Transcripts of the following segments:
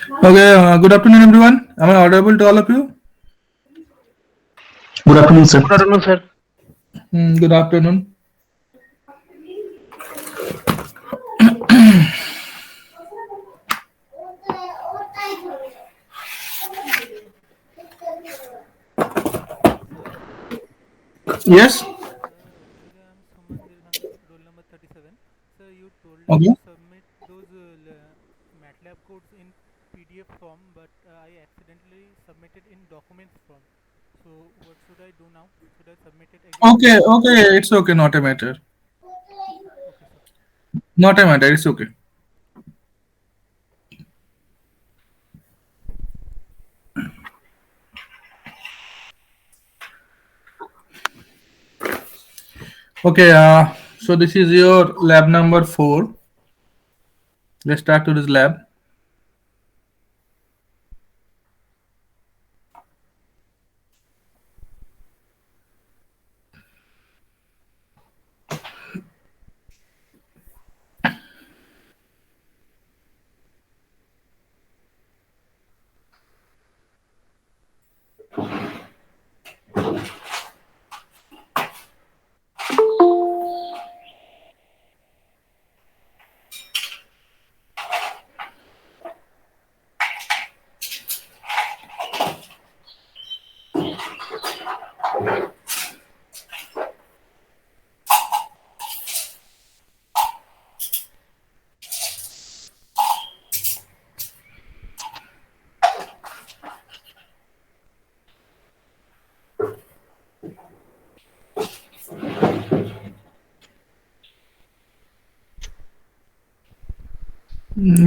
Okay, good afternoon, everyone. Am I audible to all of you? Good afternoon, sir. Good afternoon, sir. Good afternoon. Yes. Actually, I am Suman Dirhan, roll number 37. Sir, you told us Okay. to submit those MATLAB codes in PDF form, but I accidentally submitted in documents form. So, what should I do now? Should I submit it again? Okay. Okay. It's okay. Not a matter. Okay, sir. Not a matter. It's okay. Okay. So this is your lab number 4. Let's start to this lab.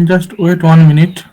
Just wait 1 minute.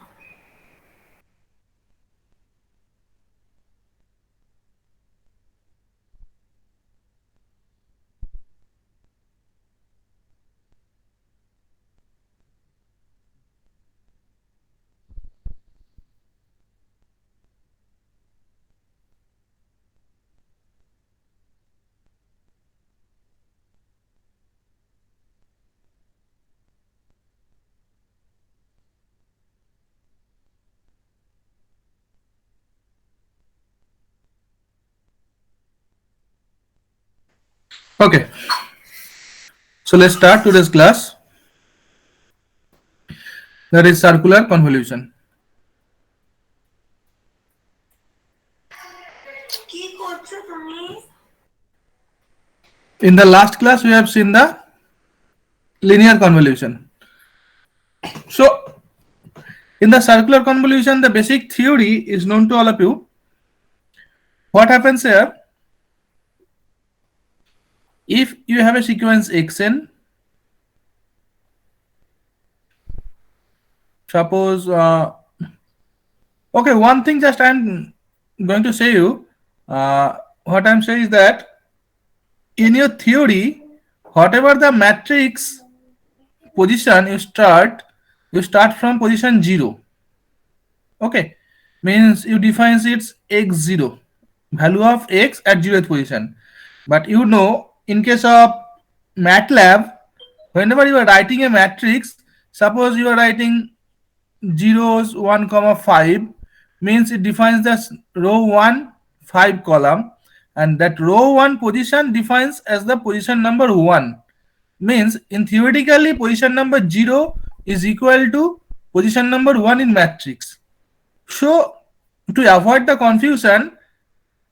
Okay. So let's start today's class. That is circular convolution. In the last class, we have seen the linear convolution. So in the circular convolution, the basic theory is known to all of you. What happens here? If you have a sequence xn, suppose, okay, one thing just I'm going to say you, what I'm saying is that in your theory, whatever the matrix position you start from position 0. Okay, means you define its x0, value of x at 0th position. But you know, in case of MATLAB, whenever you are writing a matrix, suppose you are writing zeros 1 comma 5, means it defines the row 1 5 column, and that row 1 position defines as the position number 1, means in theoretically position number 0 is equal to position number 1 in matrix. So to avoid the confusion,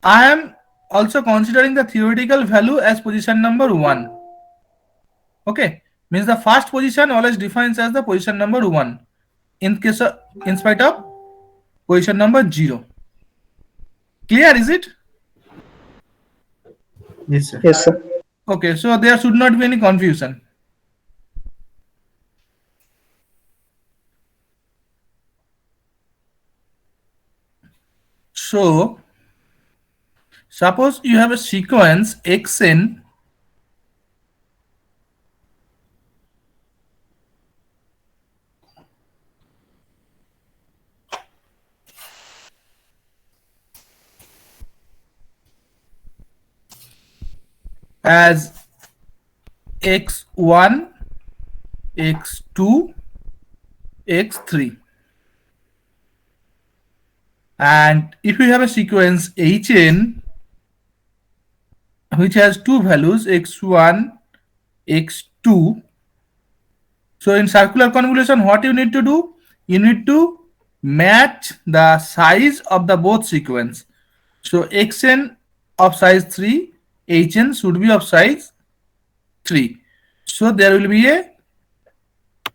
I am also considering the theoretical value as position number 1. Okay, means the first position always defines as the position number 1 in case of, in spite of position number 0. Clear, is it? Yes, sir. Yes, sir. Okay, so there should not be any confusion. So suppose you have a sequence xn as x1, x2, x3. And if you have a sequence hn which has two values x1, x2, so in circular convolution, what you need to do? You need to match the size of the both sequence. So xn of size 3, hn should be of size 3. So there will be a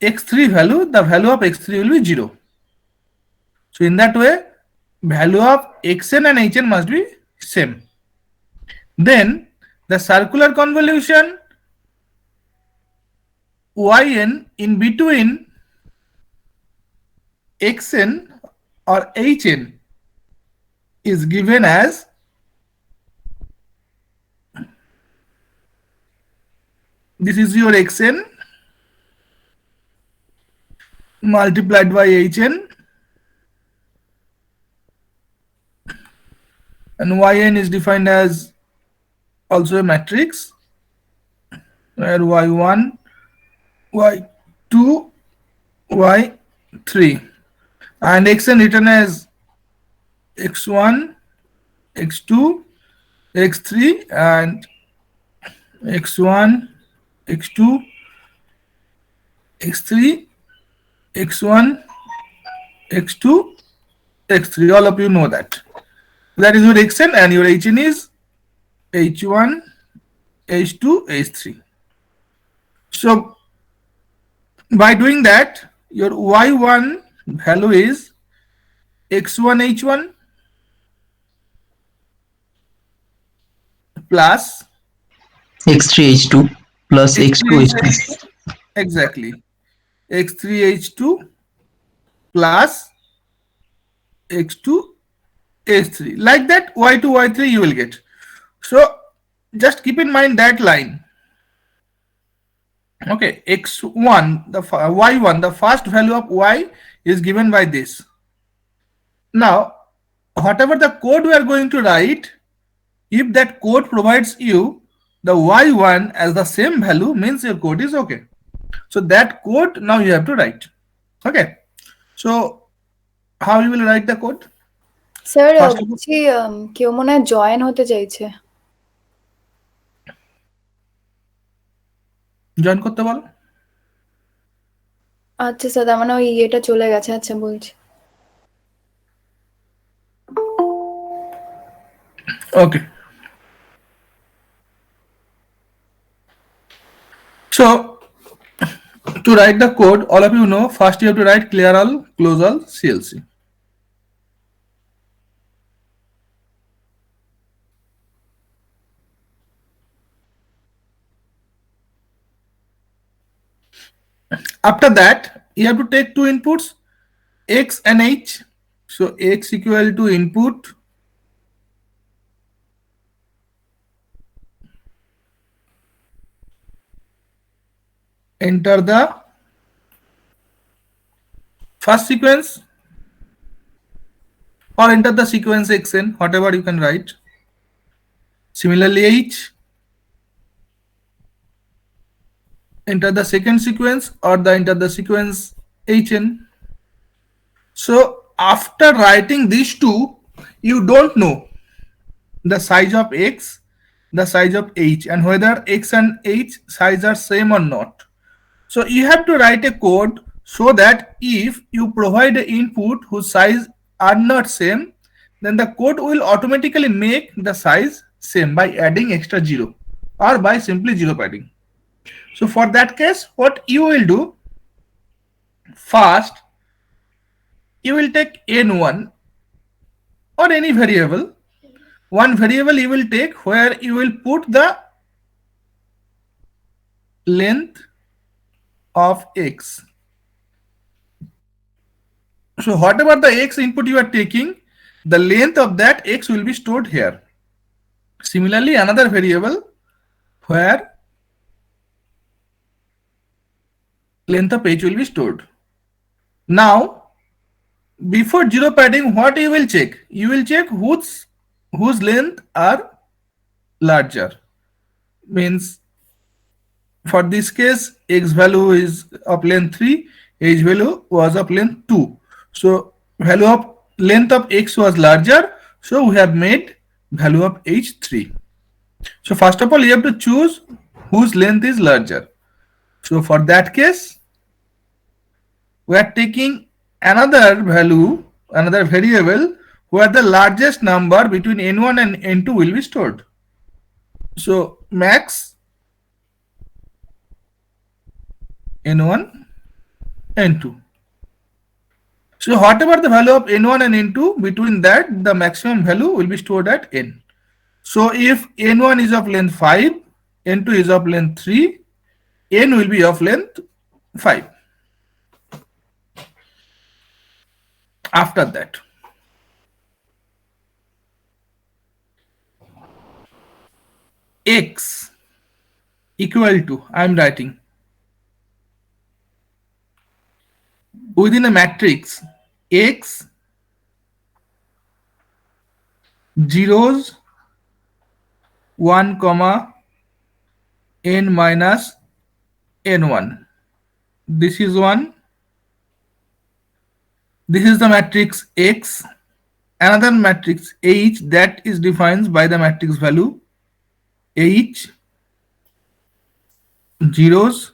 x3 value, the value of x3 will be 0. So in that way, value of xn and hn must be same. Then the circular convolution yn in between xn or hn is given as this is your xn multiplied by hn, and yn is defined as also a matrix where y1, y2, y3, and xn written as x1, x2, x3, and x1, x2, x3, x1, x2, x3. All of you know that. That is your xn, and your hn is h1, h2, h3. So by doing that, your y1 value is x1 h1 plus x3 h2 plus x3 x2 h2. exactly x3 h2 plus x2 h3, like that y2 y3 you will get. So just keep in mind that line. Okay, x1 the y1, the first value of y is given by this. Now whatever the code we are going to write, if that code provides you the y1 as the same value, means your code is okay. So that code now you have to write. Okay, so how you will write the code? Sir First of all, বলছি কেউ মনে হয় join হতে চাইছে। Join করতে বলো। আচ্ছা sir, তার মানে ওই ইয়েটা চলে গেছে। আচ্ছা বলছি। Okay. So to write the code, all of you know, first you have to write clear all, close all, CLC. After that, you have to take two inputs, x and h. So x equal to input, enter the first sequence, or enter the sequence xn, whatever you can write. Similarly, h, enter the second sequence, or enter the sequence hn. So after writing these two, you don't know the size of x, the size of h, and whether x and h size are same or not. So you have to write a code so that if you provide an input whose size are not same, then the code will automatically make the size same by adding extra 0 or by simply 0 padding. So for that case, what you will do, first you will take n1 or any variable. One variable you will take where you will put the length of x. So whatever the x input you are taking, the length of that x will be stored here. Similarly, another variable where length of h will be stored. Now before 0 padding, what you will check? You will check whose length are larger. Means for this case, x value is of length 3, h value was of length 2. So value of length of x was larger, so we have made value of h3. So first of all, you have to choose whose length is larger. So for that case, we are taking another value, another variable where the largest number between n1 and n2 will be stored. So max n1, n2. So whatever the value of n1 and n2, between that the maximum value will be stored at n. So if n1 is of length 5, n2 is of length 3, n will be of length 5. After that, x equal to, I am writing, within a matrix x zeros 1 comma n minus n1. This is 1. This is the matrix X. Another matrix H that is defined by the matrix value H zeros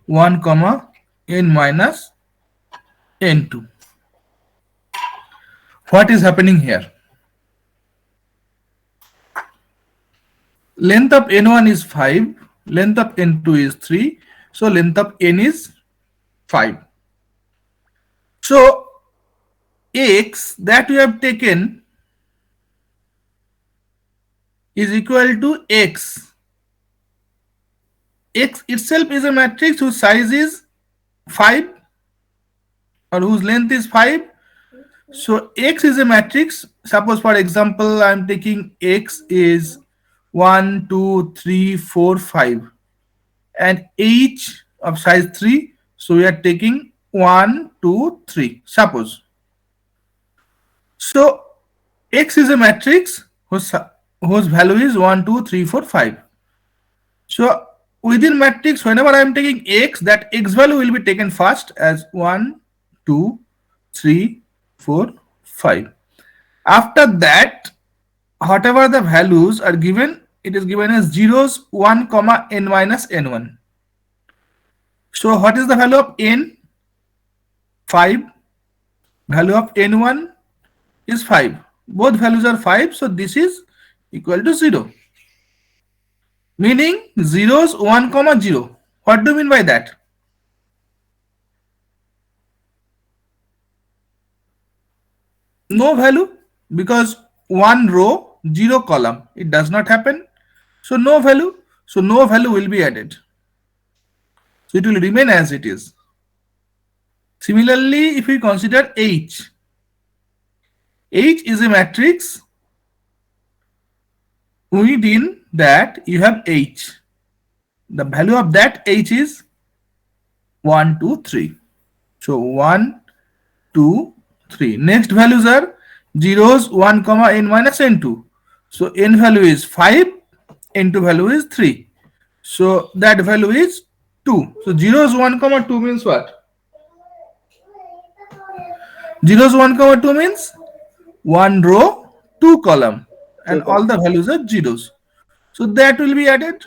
1 comma n minus n2. What is happening here? Length of n1 is 5, length of n2 is 3, so length of n is 5. So x that we have taken is equal to x. X itself is a matrix whose size is 5 or whose length is 5. So x is a matrix. Suppose for example I am taking x is 1, 2, 3, 4, 5 and h of size 3. So we are taking 1, 2, 3. Suppose. So x is a matrix whose value is 1, 2, 3, 4, 5. So within matrix, whenever I am taking x, that x value will be taken first as 1, 2, 3, 4, 5. After that, whatever the values are given, it is given as zeros 1 comma n minus n1. So what is the value of n? 5. Value of n1 is 5. Both values are 5, so this is equal to 0. Meaning zeros 1 comma 0. What do you mean by that? No value, because 1 row 0 column, it does not happen. So no value. So no value will be added. So it will remain as it is. Similarly, if we consider H is a matrix within that you have H. The value of that H is 1, 2, 3. So 1, 2, 3. Next values are zeros 1 comma n minus n2. So n value is 5, n2 value is 3. So that value is 2. So zeros 1 comma 2 means what? Zeros 1 comma 2 means 1 row 2 column and all the values are zeros. So that will be added.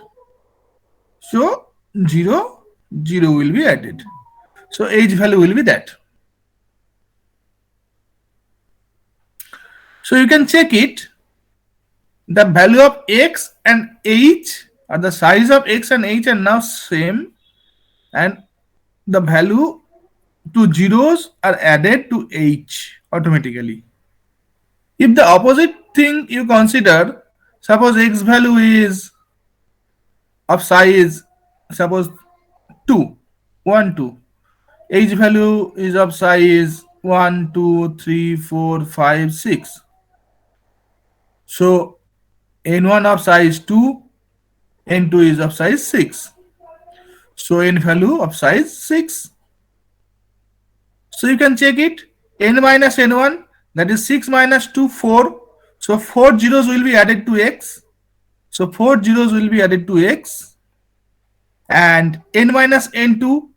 So 0, 0 will be added. So H value will be that. So you can check it. The value of x and h or the size of x and h are now same, and the value to zeros are added to h automatically. If the opposite thing you consider, suppose x value is of size, suppose 2, 1, 2. H value is of size 1, 2, 3, 4, 5, 6. So n1 of size 2, n2 is of size 6. So n value of size 6. So you can check it. N minus n1, that is 6 minus 2, 4. So 4 zeros will be added to x. So 4 zeros will be added to x. And n minus n2,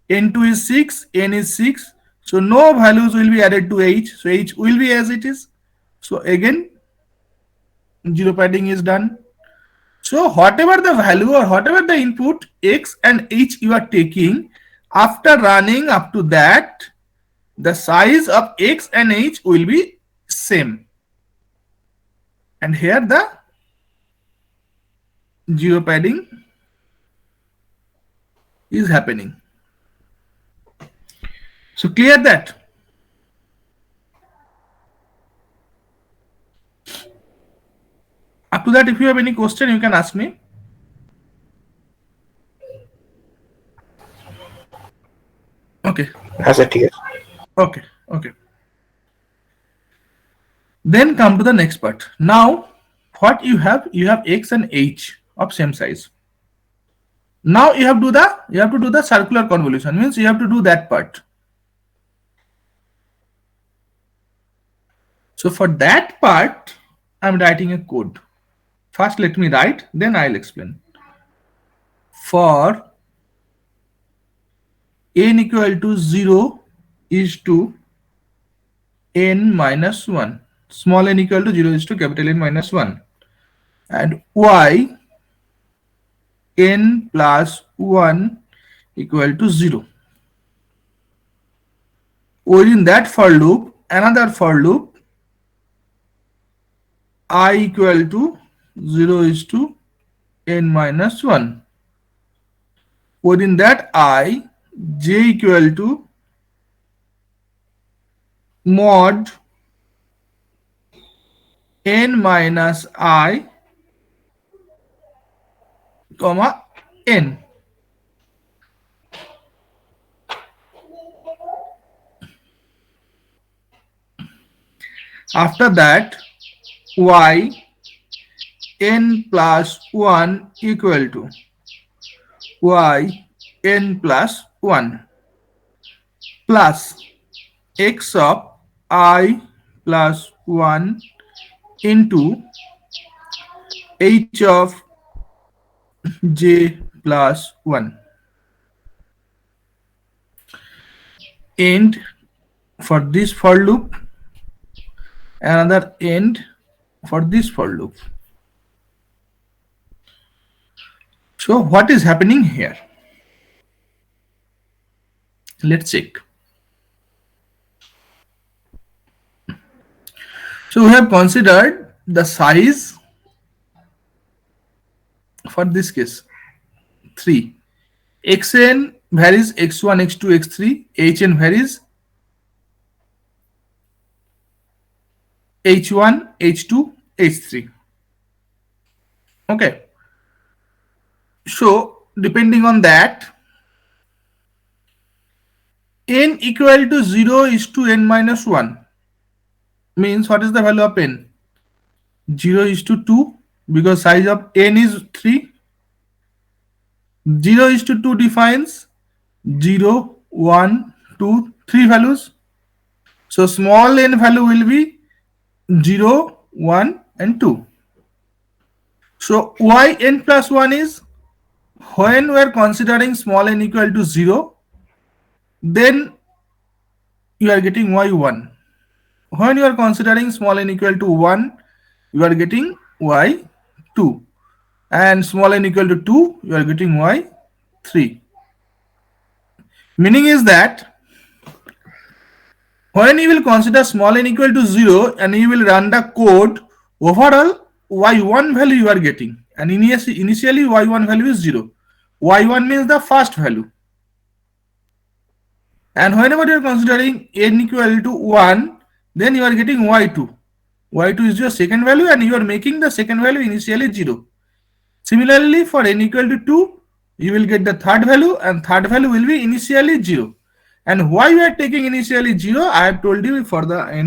n2 is 6, n is 6. So no values will be added to h. So h will be as it is. So again, zero padding is done. So whatever the value or whatever the input x and h you are taking, after running up to that, the size of x and h will be same. And here the zero padding is happening. So clear that? Up to that, if you have any question, you can ask me. Okay. Has it here? Okay. Okay. Then come to the next part. Now, what you have x and h of same size. Now you have to do the circular convolution, means you have to do that part. So for that part, I'm writing a code. First, let me write, then I'll explain. For n equal to 0 is to n minus 1. Small n equal to 0 is to capital N minus 1. And y n plus 1 equal to 0. Within that for loop, another for loop, I equal to 0 is to n minus 1. Within that I, j equal to mod n minus I, comma n. After that, y n plus 1 equal to y n plus 1 plus x of I plus 1 into h of j plus 1. End for this for loop, another end for this for loop. So what is happening here? Let's check. So we have considered the size for this case 3. xn varies x1, x2, x3. hn varies h1, h2, h3. Okay. So depending on that, n equal to 0 is to n minus 1. Means what is the value of n? 0 is to 2 because size of n is 3. 0 is to 2 defines 0, 1, 2, 3 values. So small n value will be 0, 1 and 2. So yn plus 1 is when we are considering small n equal to 0, then you are getting y1. When you are considering small n equal to 1, you are getting y2. And small n equal to 2, you are getting y3. Meaning is that when you will consider small n equal to 0 and you will run the code, overall y1 value you are getting. And initially y1 value is 0. y1 means the first value. And whenever you are considering n equal to 1, then you are getting y2. y2 is your second value and you are making the second value initially 0. Similarly, for n equal to 2, you will get the third value and third value will be initially 0. And why we are taking initially 0, I have told you in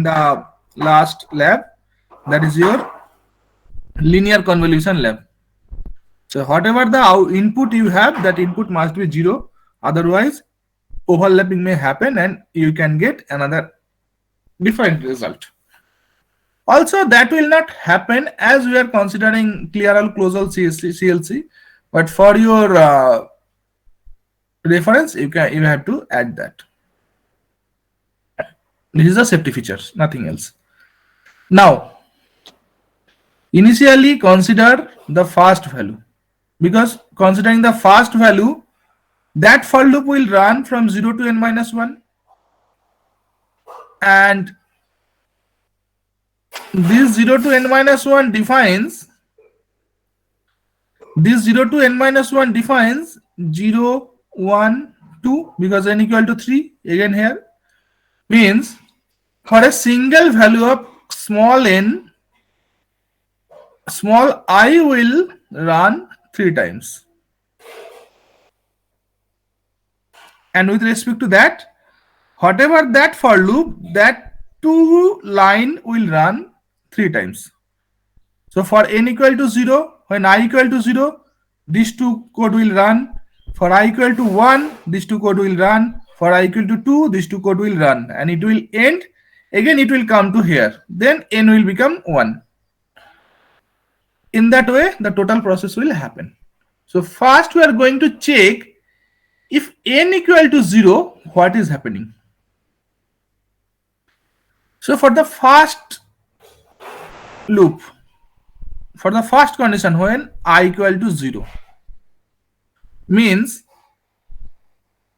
the last lab, that is your linear convolution lab. So whatever the input you have, that input must be 0, otherwise overlapping may happen and you can get another different result. Also, that will not happen as we are considering clear all closal CLC, but for your reference, you have to add that. This is the safety features, nothing else. Now, initially consider the first value, because considering the first value, that for loop will run from 0 to n minus 1, and this 0 to n minus 1 defines 0, 1, 2, because n equal to 3 again here, means for a single value of small n, small I will run 3 times. And with respect to that, whatever that for loop, that 2 line will run 3 times. So for n equal to 0, when I equal to 0, these 2 code will run. For I equal to 1, these 2 code will run. For I equal to 2, these 2 code will run. And it will end. Again, it will come to here. Then n will become 1. In that way, the total process will happen. So first we are going to check if n equal to 0, what is happening. So for the first loop, for the first condition, when I equal to 0, means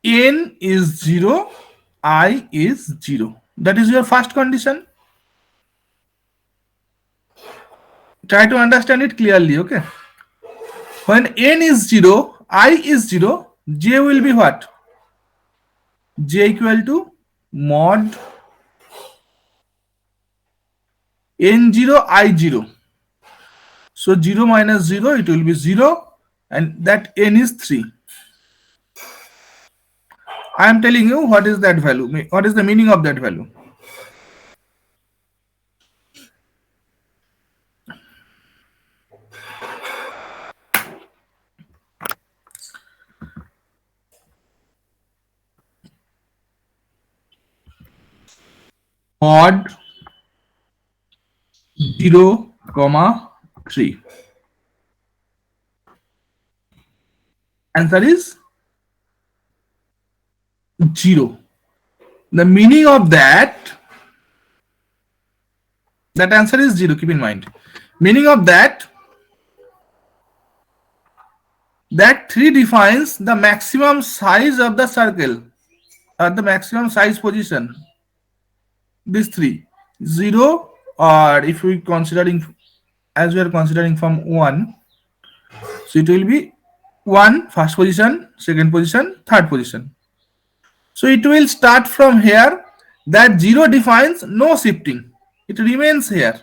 n is 0, I is 0. That is your first condition. Try to understand it clearly, okay? When n is 0, I is 0, j will be what? J equal to mod n0, I0. So 0 minus 0, it will be 0, and that n is 3. I am telling you what is that value, what is the meaning of that value. Mod 0, 3. Answer is 0. The meaning of that answer is 0. Keep in mind. Meaning of that 3 defines the maximum size of the circle, or the maximum size position. These 3, 0, or if we considering, as we are considering from 1, so it will be 1 first position, second position, third position. So it will start from here. That 0 defines no shifting, it remains here.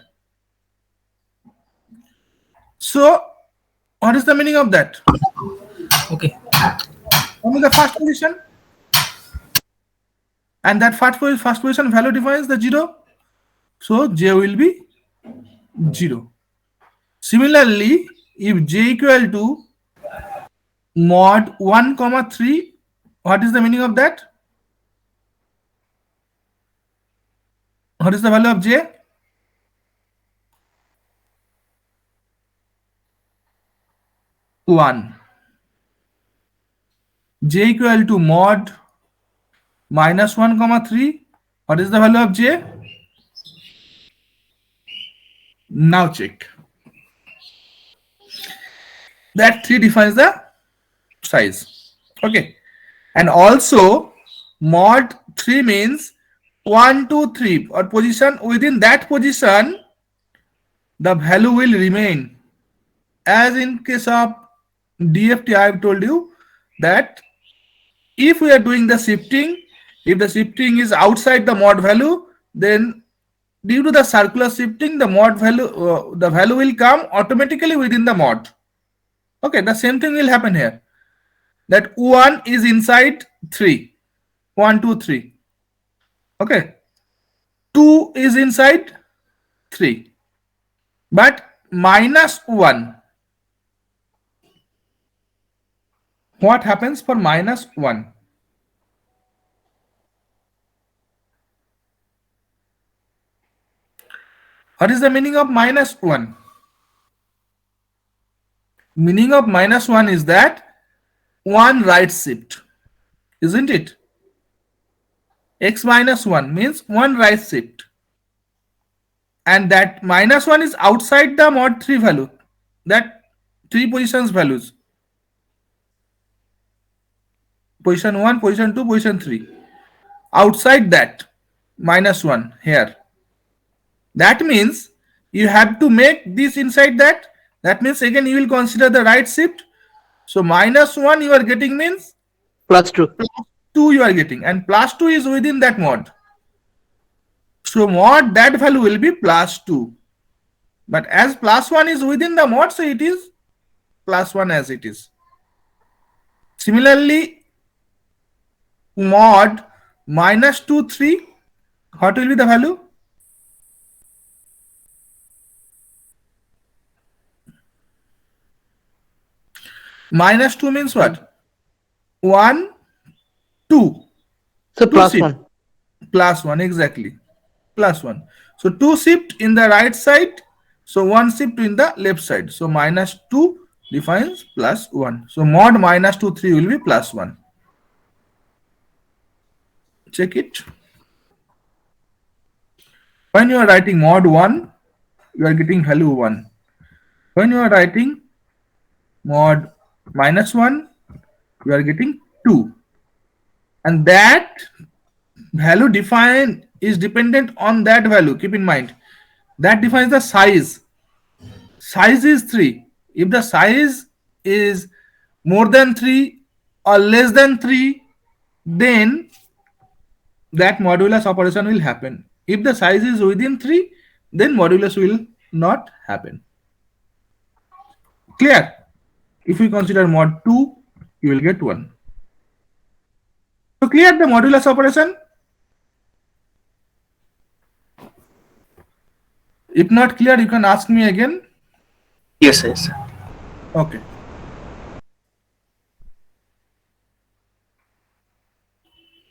So what is the meaning of that? Okay. Only the first position, and that first position value defines the 0. So j will be 0. Similarly, if j equal to mod 1, 3, what is the meaning of that? What is the value of j? One. J equal to mod minus 1, 3. What is the value of j? Now check. That 3 defines the size. Okay. And also mod 3 means 1, 2, 3, or position. Within that position, the value will remain. As in case of DFT, I have told you that if we are doing the shifting, if the shifting is outside the mod value, then due to the circular shifting, the mod value, the value will come automatically within the mod. Okay, the same thing will happen here. That 1 is inside 3. 1, 2, 3. Okay. 2 is inside 3. But minus 1. What happens for minus 1? What is the meaning of minus 1? Meaning of minus 1 is that 1 right shift, isn't it? x minus 1 means one right shift, and that minus 1 is outside the mod 3 value, that 3 positions values, position 1, position 2, position 3, outside that minus 1 here. That means you have to make this inside that. That means again you will consider the right shift. So minus 1 you are getting means +2. 2 you are getting, and plus 2 is within that mod. So mod that value will be plus 2. But as plus 1 is within the mod, so it is plus 1 as it is. Similarly, mod minus 2, 3, what will be the value? Minus 2 means what? 1, 2. So Two plus shift. 1. Plus 1, exactly. Plus 1. So 2 shift in the right side. So 1 shift in the left side. So minus 2 defines plus 1. So mod minus 2, 3 will be plus 1. Check it. When you are writing mod 1, you are getting value 1. When you are writing mod minus 1, you are getting 2. And that value defined is dependent on that value. Keep in mind, that defines the size. Size is 3. If the size is more than 3 or less than 3, then that modulus operation will happen. If the size is within 3, then modulus will not happen. Clear? If we consider mod 2, you will get 1. So clear the modulus operation? If not clear, you can ask me again. Yes, yes. Okay.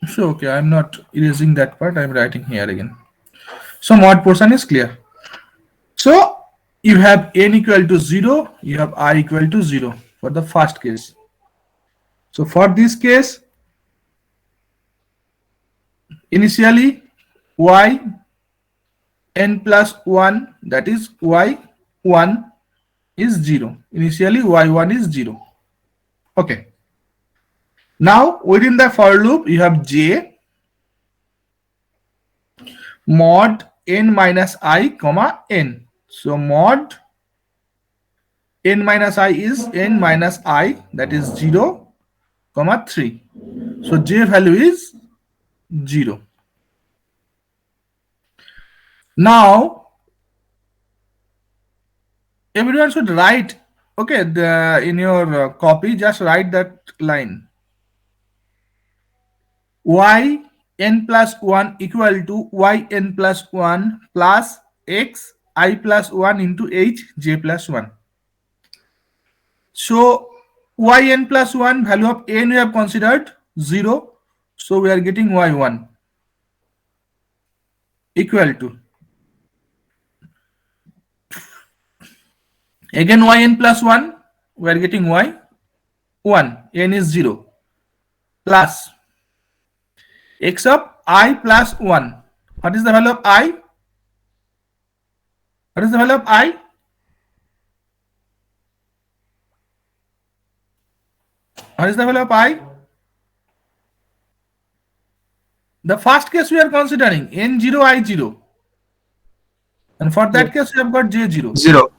So okay, I'm not erasing that part. I'm writing here again. So mod portion is clear. So you have n equal to 0, you have I equal to 0 for the first case. So for this case, initially y n plus 1, that is y1 is 0. Initially y1 is 0. Okay. Now within the for loop you have j mod n minus I comma n. So mod n minus I is n minus I, that is 0 comma 3. So j value is 0. Now everyone should write, okay, in your copy just write that line, y n plus 1 equal to y n plus 1 plus x I plus 1 into h j plus 1. So y n plus 1, value of n we have considered 0. So we are getting y1 equal to, again yn plus 1, we are getting y1, n is 0, plus x of I plus 1. What is the value of I? What is the value of I? What is the value of I? The first case we are considering n0 I0, and for that case we have got j0. 0.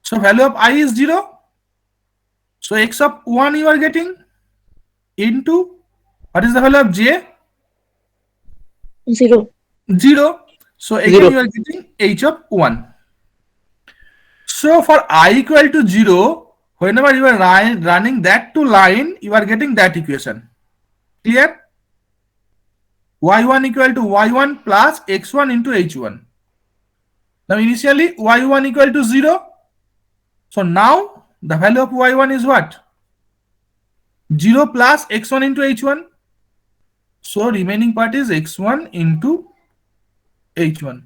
So value of I is 0. So x of 1 you are getting into, what is the value of j? 0. 0. So again 0. you are getting h of 1. So for I equal to 0, whenever you are running that to line, you are getting that equation. Clear? y1 equal to y1 plus x1 into h1. Now initially y1 equal to 0. So now the value of y1 is what? 0 plus x1 into h1. So remaining part is x1 into h1.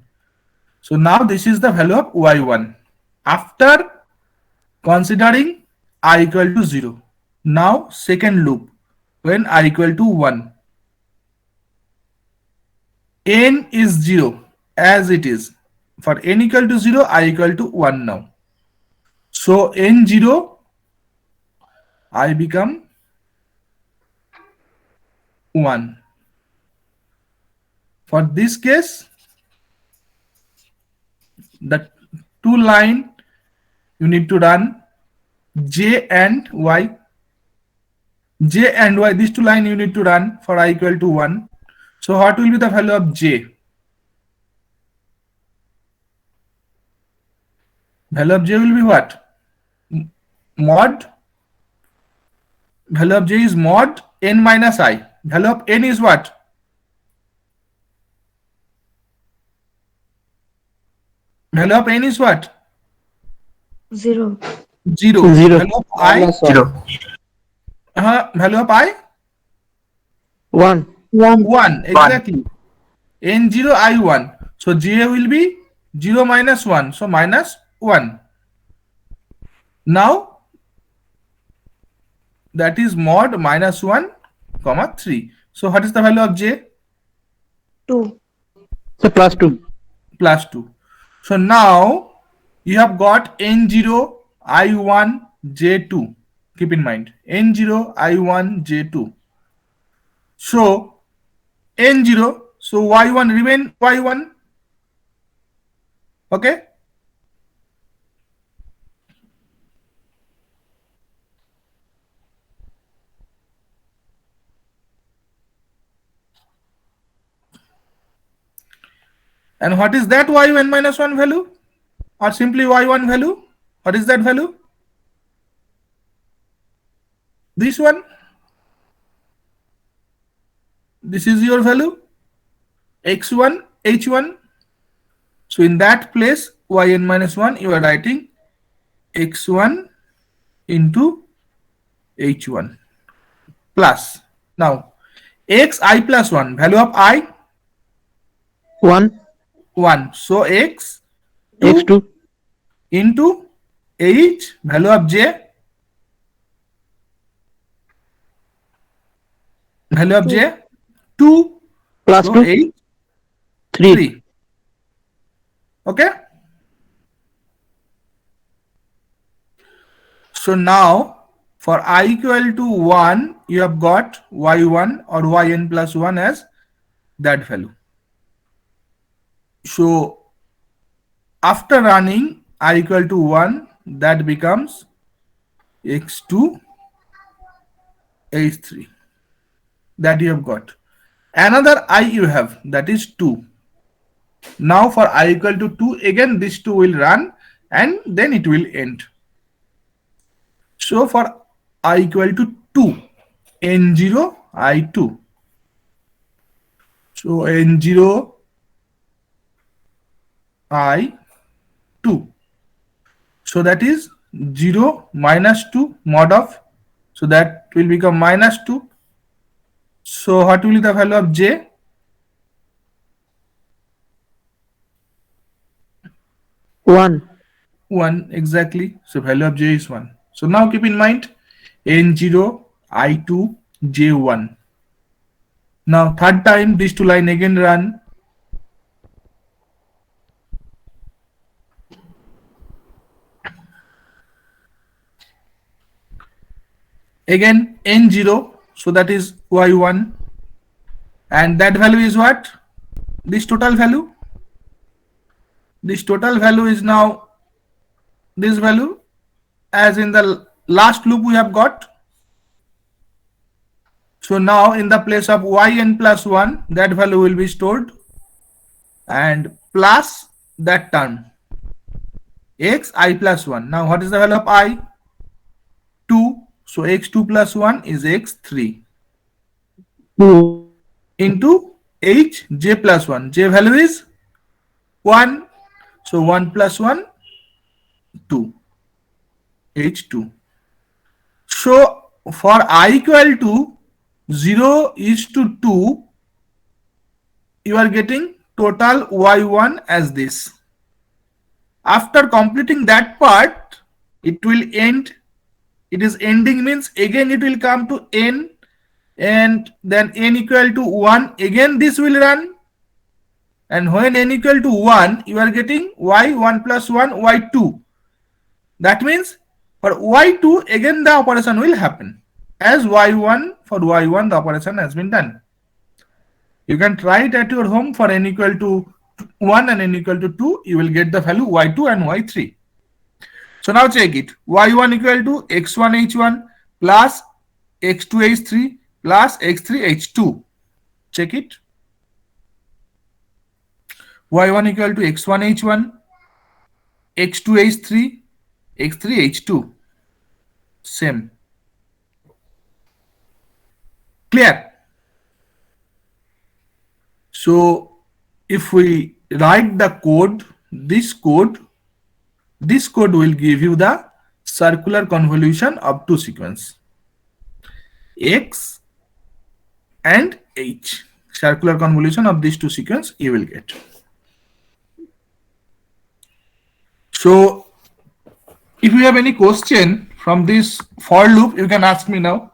So now this is the value of y1 after considering I equal to 0. Now second loop when I equal to 1. n is 0 as it is. For n equal to 0, I equal to 1 now. So n0, I become 1. For this case, the two line you need to run j and y. J and y, these two line you need to run for I equal to 1. So what will be the value of j? Value of j will be what? Mod. Value of j is mod n minus I. Value of n is what? Value of n is what? 0. 0. Zero. Value of I? Minus one. 0. Value of I? 1. 1. Exactly. N0 I1. So j will be 0 minus 1. So minus 1. Now that is mod minus 1 comma 3. So what is the value of j? 2. So plus 2. Plus 2. So now you have got n0 I1 j2. Keep in mind n0 I1 j2. So n0, so y1 remain y1. Okay. And what is that y1 minus 1 value? Or simply y1 value? What is that value? This one. This is your value. x1, h1. So in that place, yn minus 1, you are writing x1 into h1 plus. Now, xi plus 1, value of I? 1. 1. So x X2. into h, value of j? Value of j? 2. Plus So 2. h, 3. 3. Okay. So now for I equal to 1, you have got y1 or yn plus 1 as that value. So after running I equal to 1, that becomes x2 h3. That you have got. Another I you have, that is 2. Now for I equal to 2, again this 2 will run and then it will end. So for I equal to 2, n0 I2. So n0 I2. So that is 0 minus 2 mod of. So that will become minus 2. So what will be the value of j? 1. 1 exactly. So value of j is 1. So now keep in mind n0 I2 j1. Now third time these two line again run. Again n0, so that is y1, and that value is what? This total value. This total value is now this value, as in the last loop we have got. So now in the place of yn plus 1, that value will be stored, and plus that term xi plus 1. Now what is the value of I? 2. So x2 plus 1 is x3 2. into h j plus 1. J value is 1. So 1 plus 1, 2. h2. So for I equal to 0 is to 2, you are getting total y1 as this. After completing that part, it will end. It is ending means again it will come to n, and then n equal to 1. Again this will run. and when n equal to 1, you are getting y1 plus 1, y2. That means for y2, again the operation will happen. As y1, for y1, the operation has been done. You can try it at your home for n equal to 1 and n equal to 2. You will get the value y2 and y3. So now check it. y1 equal to x1 h1 plus x2 h3 plus x3 h2. Check it. y1 equal to x1 h1, x2 h3, x3 h2. Same. Clear? So if we write the code, this code will give you the circular convolution of two sequence, X and H. Circular convolution of these two sequence you will get. So if you have any question from this for loop, you can ask me now.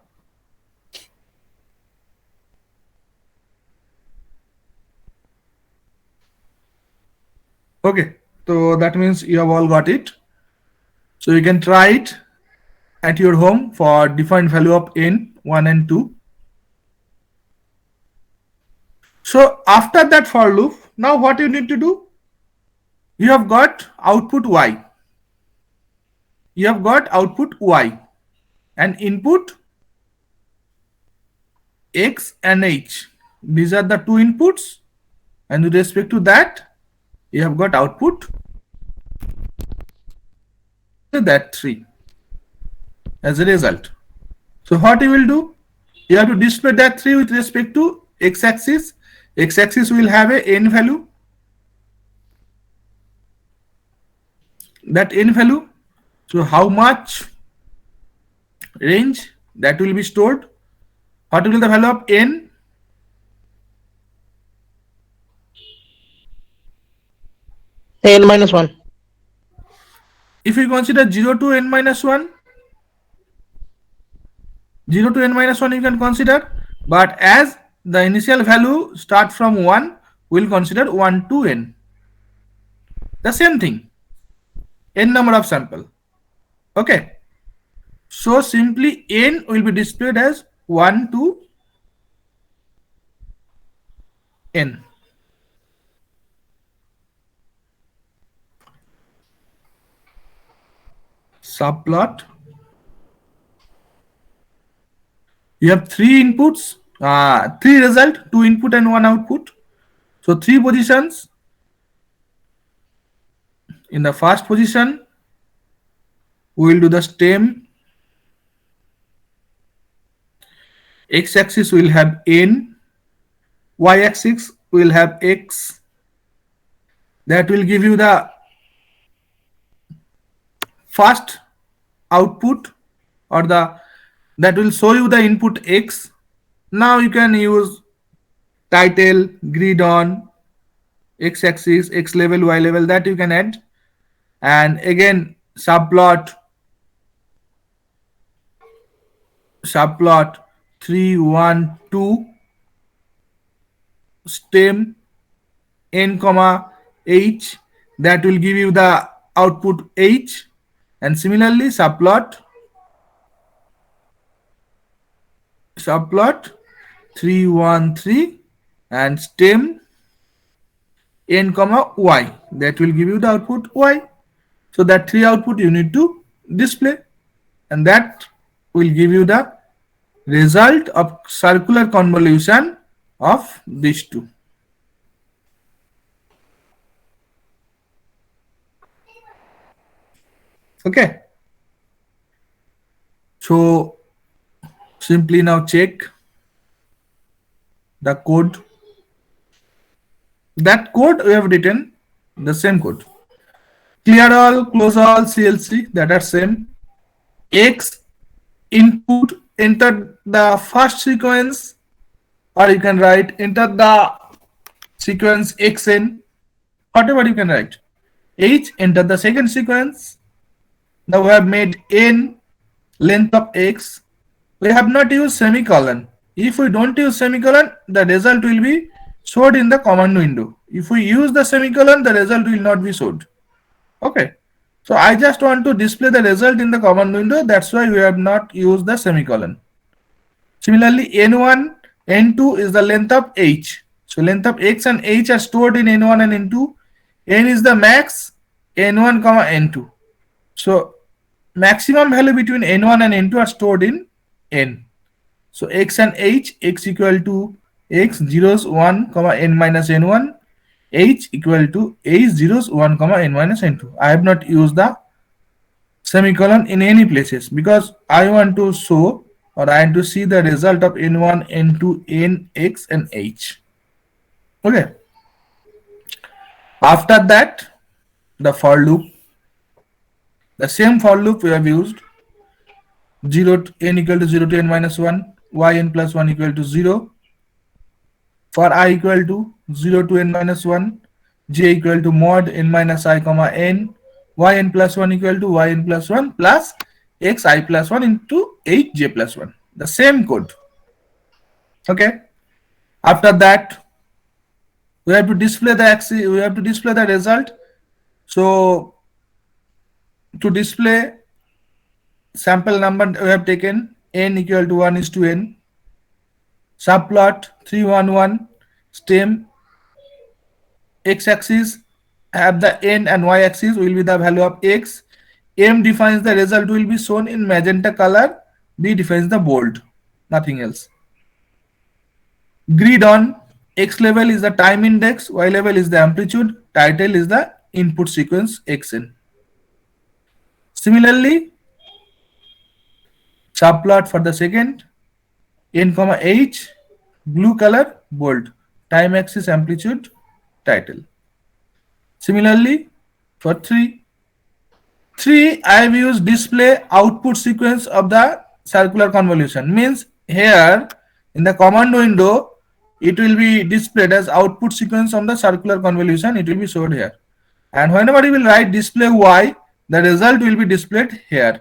Okay, so that means you have all got it. So you can try it at your home for defined value of n, 1 and 2. So after that for loop, now what you need to do? You have got output y. You have got output y and input x and h. These are the two inputs, and with respect to that, you have got output that 3 as a result. So what you will do? You have to display that 3 with respect to x-axis. X-axis will have a n value. That n value. So how much range that will be stored? What will be the value of n? n minus 1. If we consider 0 to n minus 1, 0 to n minus 1 you can consider, but as the initial value start from 1, we will consider 1 to n. The same thing, n number of sample. Okay. So simply n will be displayed as 1 to n. Subplot. You have 3 inputs, 3 result, 2 input and 1 output. So 3 positions. In the first position, we will do the stem. X-axis will have n, y-axis will have x. That will give you the first output, or that will show you the input x. Now you can use title, grid on, x-axis, x level, y level, that you can add. And again subplot 3, 1, 2, stem n comma h, that will give you the output h. And similarly subplot 3, 1, 3 and stem n comma y, that will give you the output y. So that 3 output you need to display, and that will give you the result of circular convolution of these two. Okay. So simply now check the code. That code we have written, the same code. Clear all, close all, CLC, that are same. X input, enter the first sequence, or you can write enter the sequence xn, whatever you can write. H, enter the second sequence. Now we have made n length of x. We have not used semicolon. If we don't use semicolon, the result will be showed in the command window. If we use the semicolon, the result will not be showed. Okay. So I just want to display the result in the command window. That's why we have not used the semicolon. Similarly, N1, N2 is the length of H. So length of X and H are stored in N1 and N2. N is the max, N1, N2. So maximum value between N1 and N2 are stored in N. So X and H, X equal to X zeros 1, N minus N1, H equal to H zeros 1, N minus N2. I have not used the semicolon in any places because I want to show or I want to see the result of N1, N2, N, X and H. Okay. After that, the for loop. The same for loop we have used. 0 to n equal to 0 to n minus 1, yn plus 1 equal to 0. For I equal to 0 to n minus 1, j equal to mod n minus I comma n, yn plus 1 equal to yn plus 1 plus xi plus 1 into 8j plus 1. The same code. Okay. After that, we have to display the axis, we have to display the result. So to display sample number we have taken n equal to 1 is to n. Subplot 311 stem x-axis have the n and y-axis will be the value of x. M defines the result will be shown in magenta color. B defines the bold, nothing else. Grid on x level is the time index, y level is the amplitude, title is the input sequence xn. Similarly, subplot for the second n comma h, blue color bold, time axis amplitude title. Similarly for 3 I have used display output sequence of the circular convolution, means here in the command window it will be displayed as output sequence of the circular convolution, it will be showed here, and whenever you will write display y, the result will be displayed here.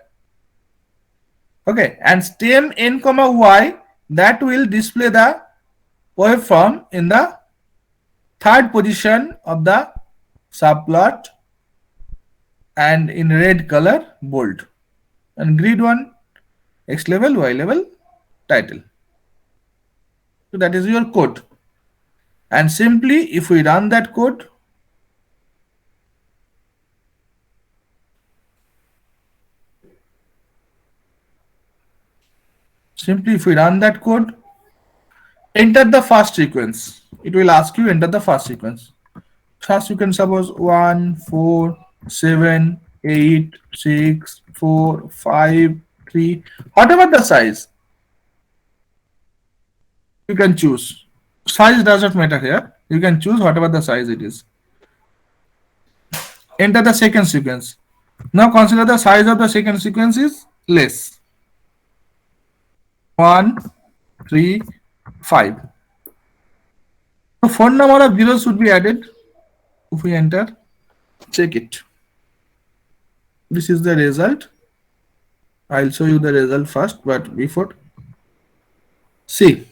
Okay, and stem n comma y, that will display the waveform in the third position of the subplot and in red color bold, and grid 1 x level, y level, title. So that is your code, and simply if we run that code, enter the first sequence. It will ask you enter the first sequence. First you can suppose 1, 4, 7, 8, 6, 4, 5, 3, whatever the size you can choose. Size doesn't matter here. You can choose whatever the size it is. Enter the second sequence. Now consider the size of the second sequence is less. 1, 3, 5. So phone number of zeros should be added. If we enter, check it. This is the result. I'll show you the result first, but before, see,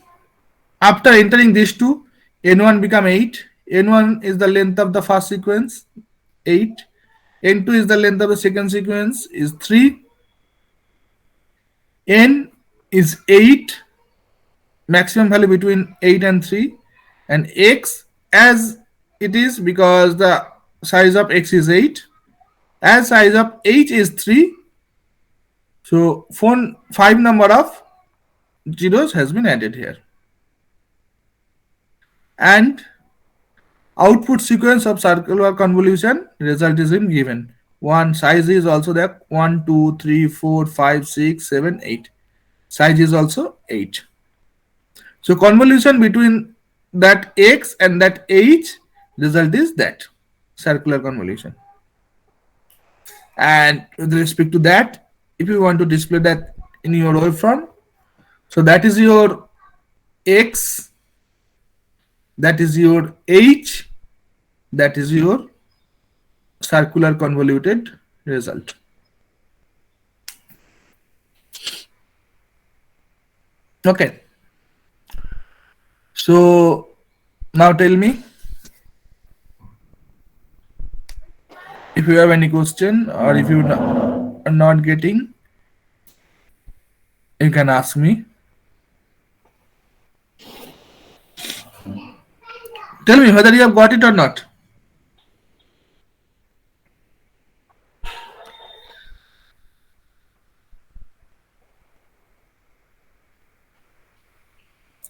after entering these two, n1 become 8. n1 is the length of the first sequence, 8. n2 is the length of the second sequence, is 3. n is 8, maximum value between 8 and 3, and x as it is because the size of x is 8, as size of h is 3, so 5 number of zeros has been added here, and output sequence of circular convolution result is in given. One size is also there, 1, 2, 3, 4, 5, 6, 7, 8. Size is also 8. So convolution between that x and that h, result is that circular convolution. And with respect to that, if you want to display that in your waveform, so that is your x, that is your h, that is your circular convoluted result. Okay. So now tell me, If you have any question or if you are not getting, you can ask me. Tell me whether you have got it or not.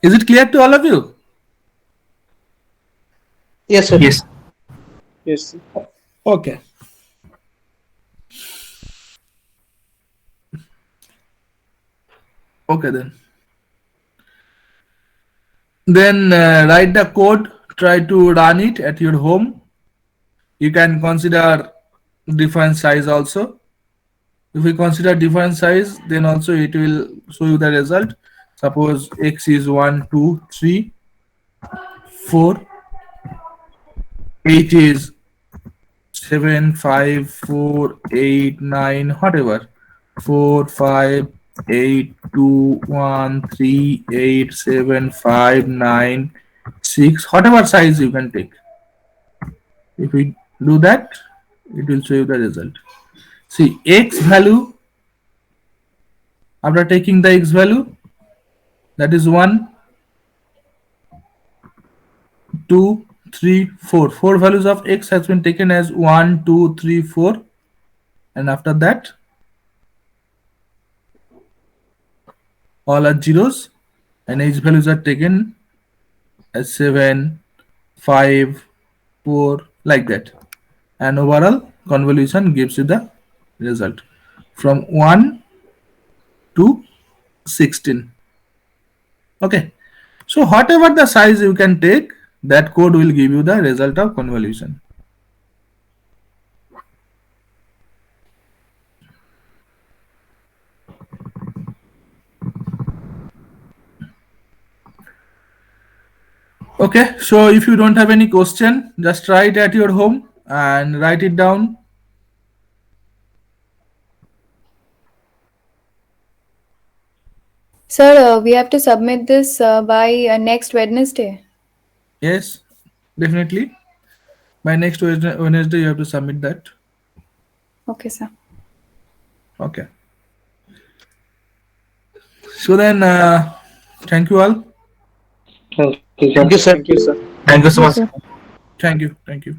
Is it clear to all of you? Yes, sir. Yes. Yes. Okay. Okay then. Then write the code. Try to run it at your home. You can consider different size also. If we consider different size, then also it will show you the result. Suppose x is 1, 2, 3, 4. 8 is 7, 5, 4, 8, 9, whatever. 4, 5, 8, 2, 1, 3, 8, 7, 5, 9, 6, whatever size you can take. If we do that, it will show you the result. See, x value, after taking the x value, that is 1, 2, 3, 4. 4 values of x has been taken as 1, 2, 3, 4. And after that, all are zeros. And h values are taken as 7, 5, 4, like that. And overall convolution gives you the result from 1 to 16. Okay. So whatever the size you can take, that code will give you the result of convolution. Okay, so if you don't have any question, just try it at your home and write it down. Sir, we have to submit this by next Wednesday. Yes, definitely. By next Wednesday, you have to submit that. Okay, sir. Okay. So then, thank you all. Thank you, sir. Thank you so much. Thank you. Thank you.